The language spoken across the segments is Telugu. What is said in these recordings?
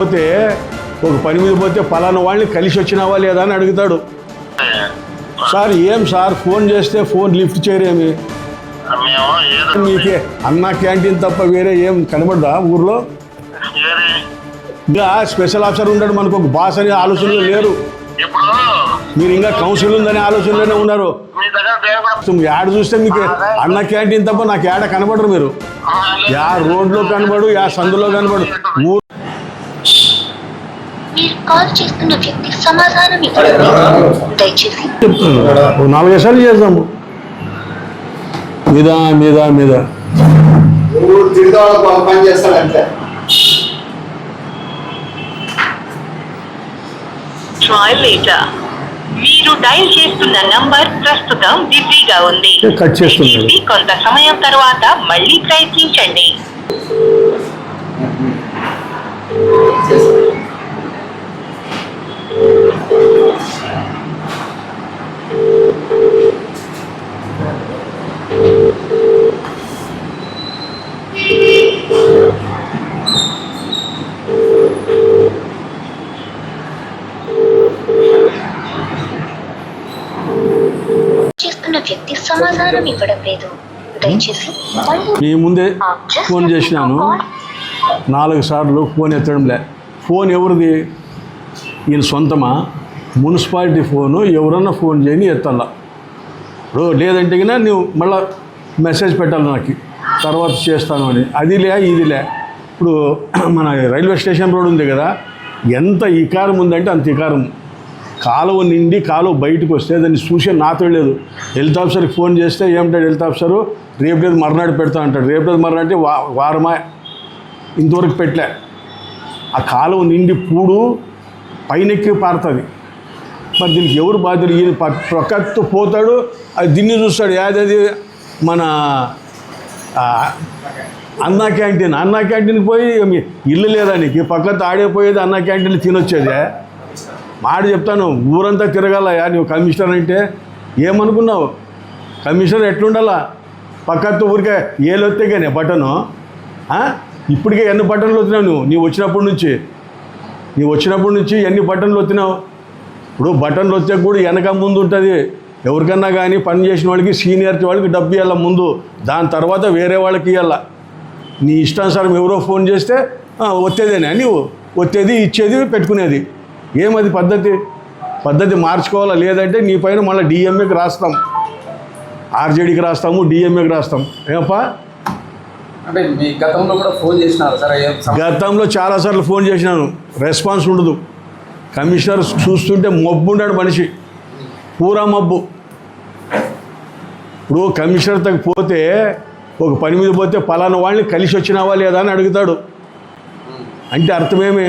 పోతే ఒక పని మీద పోతే పలానా వాళ్ళని కలిసి వచ్చినావా లేదా అని అడుగుతాడు. సార్ ఏం సార్ ఫోన్ చేస్తే ఫోన్ లిఫ్ట్ చేయరేమి? మీకే అన్నా క్యాంటీన్ తప్ప వేరే ఏం కనబడదా ఊర్లో? ఇంకా స్పెషల్ ఆఫీసర్ ఉంటాడు, మనకు ఒక బాస్ అనే ఆలోచనలు లేరు. మీరు ఇంకా కౌన్సిల్ ఉందనే ఆలోచనలోనే ఉన్నారు. యాడ చూస్తే మీకు అన్న క్యాంటీన్ తప్ప నాకు యాడ కనబడరు. మీరు యా రోడ్లో కనబడు, యా సందులో కనబడు. చెప్తున్నాను 4-5 సార్లు చేద్దాము మీద మీద మీద మీరు డయల్ చేస్తున్న నంబర్ ప్రస్తుతం బిజీగా ఉంది. కట్ చేస్తున్నాడు. కొంత సమయం తర్వాత మళ్ళీ ప్రయత్నించండి. వ్యక్తి సమాధానం ఇవ్వడం లేదు. దయచేసి మీ ముందే ఫోన్ చేసినాను 4 సార్లు, ఫోన్ ఎత్తడంలే. ఫోన్ ఎవరిది? ఈయన సొంతమా? Municipality phone. ఎవరన్నా ఫోన్ చేయని ఎత్తాల. లేదంటే కన్నా నువ్వు మళ్ళీ మెసేజ్ పెట్టాలి నాకు, తర్వాత చేస్తాను అని. అదిలే ఇదిలే. ఇప్పుడు మన రైల్వే స్టేషన్ రోడ్ ఉంది కదా, ఎంత ఇకారం ఉందంటే అంత ఇకారం. కాలువ నిండి కాలువ బయటకు వస్తే దాన్ని చూసే నాతో లేదు. హెల్త్ ఆఫీసర్కి ఫోన్ చేస్తే ఏమంటాడు హెల్త్ ఆఫీసరు? రేపు లేదు మర్నాడు పెడతా అంటాడు. రేపు లేదు మర్నాడు అంటే వారమా, ఇంతవరకు పెట్టలే. ఆ కాలువ నిండి పూడు పైనెక్కి పారుతుంది. మరి దీనికి ఎవరు బాధ్యులు? ఈయన ప్రక్కతో పోతాడు, అది దీన్ని చూస్తాడు. యాదది మన అన్నా క్యాంటీన్. అన్నా క్యాంటీన్కి పోయి ఇల్లు లేదా నీకు? పక్కతో ఆడేపోయేది అన్నా క్యాంటీన్లో తినొచ్చేదే. మాట చెప్తాను, ఊరంతా తిరగాలయా నువ్వు కమిషనర్ అంటే. ఏమనుకున్నావు? కమిషనర్ ఎట్లుండాలా? పక్కతో ఊరికే ఏళ్ళు వస్తే కానీ బటను. ఇప్పటికే ఎన్ని బటన్లు వచ్చినావు నువ్వు? నీవు వచ్చినప్పటి నుంచి ఎన్ని బటన్లు వచ్చినావు? ఇప్పుడు బటన్లు వచ్చే కూడా వెనక ముందు ఉంటుంది. ఎవరికన్నా కానీ పని చేసిన వాళ్ళకి సీనియర్టీ వాళ్ళకి డబ్బు ఇవ్వాల ముందు, దాని తర్వాత వేరే వాళ్ళకి ఇవ్వాల. నీ ఇష్టానుసారం ఎవరో ఫోన్ చేస్తే వచ్చేదేనా నీవు? వచ్చేది ఇచ్చేది పెట్టుకునేది. ఏమది పద్ధతి మార్చుకోవాలా? లేదంటే నీ పైన మళ్ళీ డిఎంఏకి రాస్తాం, ఆర్జేడీకి రాస్తాము, డిఎంఏకి రాస్తాం. ఏమప్పా? అంటే మీ గతంలో కూడా ఫోన్ చేసినారు సార్? గతంలో చాలాసార్లు ఫోన్ చేసినాను, రెస్పాన్స్ ఉండదు. కమిషనర్ చూస్తుంటే మబ్బు ఉన్నాడు మనిషి, పూరా మబ్బు. ఇప్పుడు కమిషనర్ తగ్గ పోతే ఒక పని మీద పోతే పలానా వాళ్ళని కలిసి వచ్చినావా లేదా అని అడుగుతాడు. అంటే అర్థమేమి?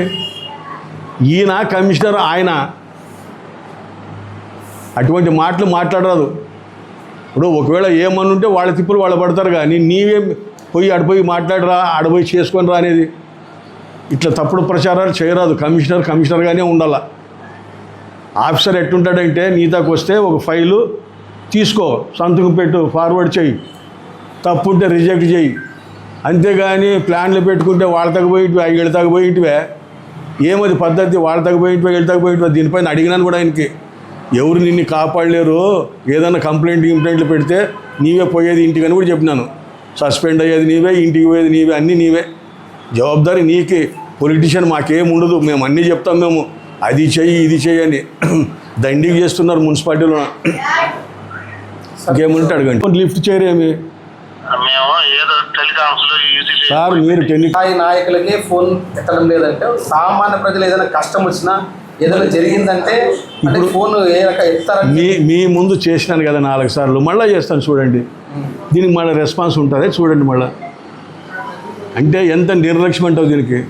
ఈయన కమిషనర్, ఆయన అటువంటి మాటలు మాట్లాడరాదు. ఇప్పుడు ఒకవేళ ఏమనుంటే వాళ్ళ తిప్పులు వాళ్ళు పడతారు, కానీ నీవేం పోయి ఆడిపోయి మాట్లాడరా, ఆడపోయి చేసుకొని రా అనేది ఇట్లా తప్పుడు ప్రచారాలు చేయరాదు. కమిషనర్గానే ఉండాల. ఆఫీసర్ ఎట్టుంటాడంటే నీతాకు వస్తే ఒక ఫైలు తీసుకో, సంతకం పెట్టు, ఫార్వర్డ్ చేయి, తప్పుంటే రిజెక్ట్ చేయి. అంతేగాని ప్లాన్లు పెట్టుకుంటే వాళ్ళ తగ్గపోయిటివే, వీళ్ళ తగ్గపోయిటివే. ఏమది పద్ధతి? వాళ్ళ తగ్గపోయిటివే, వీళ్ళ తగ్గపోయిటివే. దీనిపైన అడిగినాను కూడా ఆయనకి. ఎవరు నిన్ను కాపాడలేరు, ఏదన్నా కంప్లైంట్లు పెడితే నీవే పోయేది ఇంటికి అని కూడా చెప్పినాను. సస్పెండ్ అయ్యేది నీవే, ఇంటికి పోయేది నీవే, అన్నీ నీవే. జవాబుదారీ నీకే. పొలిటీషియన్ మాకేం ఉండదు, మేము అన్నీ చెప్తాం. మేము అది చెయ్యి ఇది చెయ్యి అని దండికి చేస్తున్నారు మున్సిపాలిటీలో. ఇంకేముంటే అడగండి. లిఫ్ట్ చేయరేమి సార్? మీరు నాయకులకి ఫోన్ ఎత్తడం లేదంటే సామాన్య ప్రజలు ఏదైనా కష్టం వచ్చినా ఏదైనా జరిగిందంటే ఫోన్ ఏ రకంగా ఎత్తారని మీ ముందు చేసినాను కదా 4 సార్లు, మళ్ళీ చేస్తాను చూడండి. దీనికి మళ్ళీ రెస్పాన్స్ ఉంటుంది చూడండి మళ్ళీ. అంటే ఎంత నిర్లక్ష్యం అంటావు దీనికి?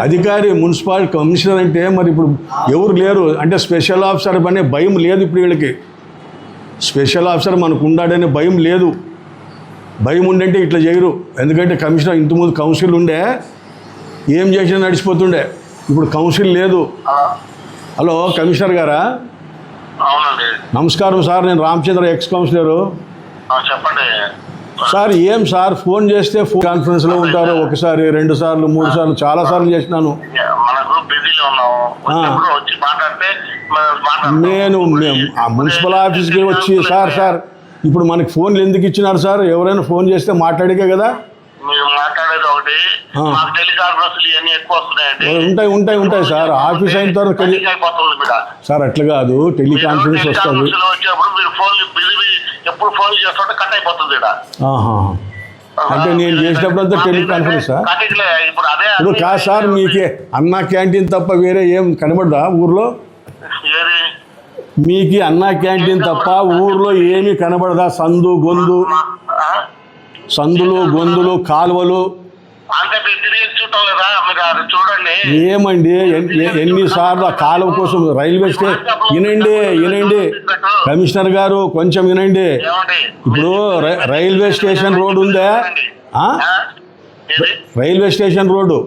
అధికారి మున్సిపాలిటీ కమిషనర్ అంటే మరి ఇప్పుడు ఎవరు లేరు అంటే స్పెషల్ ఆఫీసర్ అనే భయం లేదు ఇప్పుడు వీళ్ళకి. స్పెషల్ ఆఫీసర్ మనకు ఉండాడనే భయం లేదు. భయం ఉండంటే ఇట్లా చేయరు. ఎందుకంటే కమిషనర్ ఇంతకుముందు కౌన్సిల్ ఉండే, ఏం చేసినా నడిచిపోతుండే. ఇప్పుడు కౌన్సిల్ లేదు. హలో కమిషనర్ గారా? అవునండి. నమస్కారం సార్, నేను రామచంద్ర ఎక్స్ కౌన్సిలరు. చెప్పండి. సార్ ఏం సార్ ఫోన్ చేస్తే ఫోన్ కాన్ఫరెన్స్లో ఉంటారు, ఒకసారి 2 సార్లు 3 సార్లు చాలా సార్లు చేసినాను. మనకు బిజీలో ఉన్నాము, వచ్చినప్పుడు వచ్చి మాట్లాడితే నేను ఆ మున్సిపల్ ఆఫీస్కి వచ్చి సార్ ఇప్పుడు మనకి ఫోన్లు ఎందుకు ఇచ్చినారు సార్? ఎవరైనా ఫోన్ చేస్తే మాట్లాడికే కదా. మీరు మాట్లాడేది ఒకటి, మాకు టెలికాన్ఫరెన్స్లు ఇవన్నీ ఎక్కువ వస్తున్నాయండి. ఉంటాయి సార్. ఆఫీస్ అయిన తర్వాత అయిపోతుంది బిడ్డ. సార్ అట్లా కాదు, టెలికాన్ఫరెన్స్ వస్తుంది. వచ్చినప్పుడు మీరు ఫోన్ బిజీ ఎప్పుడు ఫోన్ చేస్తుంటే కట్ అయిపోతుంది ఇక్కడ. అంటే నేను చేసినప్పుడు అంతా టెలికాన్ఫరెన్సా? ఇప్పుడు అదే ఇప్పుడు కాదు సార్, మీకే అన్నా క్యాంటీన్ తప్ప వేరే ఏం కనబడదా ఊర్లో? ఏది మీకు అన్నా క్యాంటీన్ తప్ప ఊర్లో ఏమీ కనబడదా? సందులు గొంతులు కాలువలు అంటే మీరు తిరిగి చూడటం లేదా? మీరు అది చూడండి. ఏమండి ఎన్నిసార్లు ఆ కాలువ కోసం రైల్వే వినండి కమిషనర్ గారు, కొంచెం వినండి. ఇప్పుడు రైల్వే స్టేషన్ రోడ్ ఉందా? రైల్వే స్టేషన్ రోడ్డు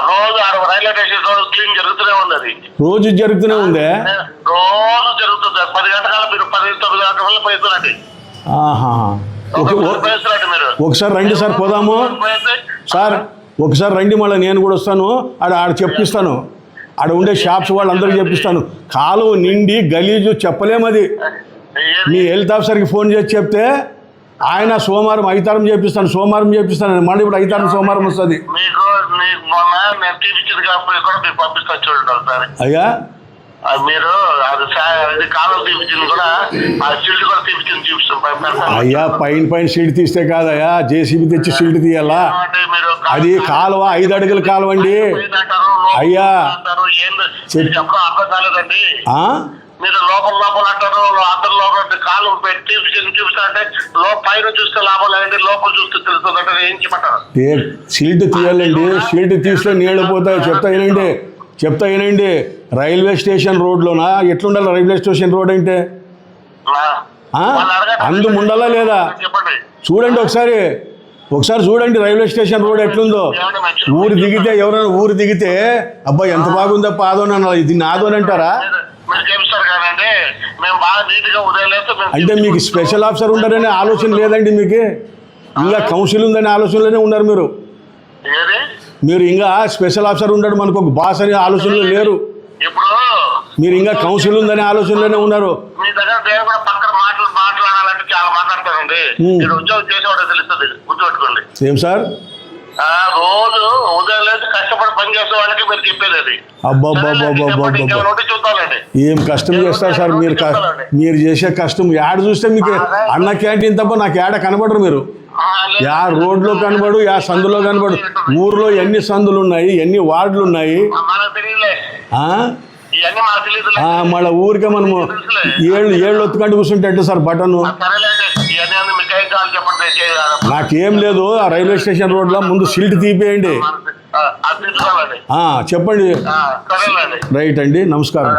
రోజు రైల్వే స్టేషన్ రోడ్ క్లీన్ జరుగుతూనే ఉంది. అది రోజు జరుగుతూనే ఉందే? రోజు జరుగుతుంది. 10 గంటల మీరు 10-9 గంటల వల్ల పోయిస్తుందండి. ఒకసారి రండి సార్, పోదాము సార్. ఒకసారి రండి, మళ్ళీ నేను కూడా వస్తాను. ఆడ చెప్పిస్తాను, ఆడ ఉండే షాప్స్ వాళ్ళందరికీ చెప్పిస్తాను. కాలువ నిండి గలీజు చెప్పలేము. అది మీ హెల్త్ ఆఫీసర్కి ఫోన్ చేసి చెప్తే ఆయన సోమవారం ఐతారం చేపిస్తాను. మళ్ళీ ఇప్పుడు ఐతారం సోమవారం వస్తుంది. అయ్యా మీరు అది కాలం తీపించింది కూడా, ఆ షీల్డ్ కూడా తీపించింది చూపిస్తాం. అయ్యా పైన షీల్డ్ తీస్తే కాదయ్యా, జేసీబీ తెచ్చి షీల్డ్ తీయాలా? అది కాలువ 5 అడుగుల కాలువ అండి అయ్యా. అర్థం కాలేదండి. మీరు లోపల అంటారు, అందరు లోపల కాలు పెట్టి చూపిస్తా అంటే పైన చూస్తే లాభం లేదండి, లోపల చూస్తే తెలుస్తుంది అంటే ఏం చెప్పంటారు? షీల్డ్ తీయాలండి. షీల్డ్ తీస్తే నీళ్ళు పోతాయి. చెప్తా వినండి. రైల్వే స్టేషన్ రోడ్లోనా ఎట్లుండాలి? రైల్వే స్టేషన్ రోడ్ అంటే అందు ఉండాలా లేదా? చూడండి ఒకసారి చూడండి రైల్వే స్టేషన్ రోడ్ ఎట్లుందో. ఊరు దిగితే అబ్బాయి ఎంత బాగుందప్ప ఆదోనన్నా, ఇది నాదోని అంటారా? అంటే మీకు స్పెషల్ ఆఫీసర్ ఉండారనే ఆలోచన లేదండి మీకు? ఇంకా కౌన్సిల్ ఉందనే ఆలోచనలోనే ఉన్నారు మీరు ఇంకా స్పెషల్ ఆఫీసర్ ఉన్నాడు మనకు ఒక బాస్ అనే ఆలోచనలో లేరు. మీరు ఇంకా కౌన్సిల్ ఉందనే ఆలోచనలోనే ఉన్నారు. మీ దగ్గర కూడా పక్కన మాట్లాడాలంటే చాలా మాట్లాడతారండి. మీరు ఉద్యోగం చేసేవాడు తెలుస్తుంది, గుర్తుపెట్టుకోండి. ఏం సార్? రోజు ఉదయం లేదు కష్టపడి పని చేసే వాళ్ళకి మీరు చెప్పేది అది. చూద్దామండి ఏం కష్టం చేస్తారు సార్ మీరు చేసే కష్టం. యాడ్ చూస్తే మీకు అన్న క్యాంటీన్ తప్ప నాకు యాడ కనబడరు మీరు. యా రోడ్లో కనబడు, యా సందులో కనబడు. ఊర్లో ఎన్ని సందులు ఉన్నాయి, ఎన్ని వార్డులు ఉన్నాయి. మళ్ళీ ఊరికే మనము ఏళ్ళు ఒత్తుకంటే కూర్చుంటే సార్ బటన్. నాకేం లేదు, ఆ రైల్వే స్టేషన్ రోడ్లో ముందు సిల్ట్ తీపేయండి. చెప్పండి. రైట్ అండి, నమస్కారం.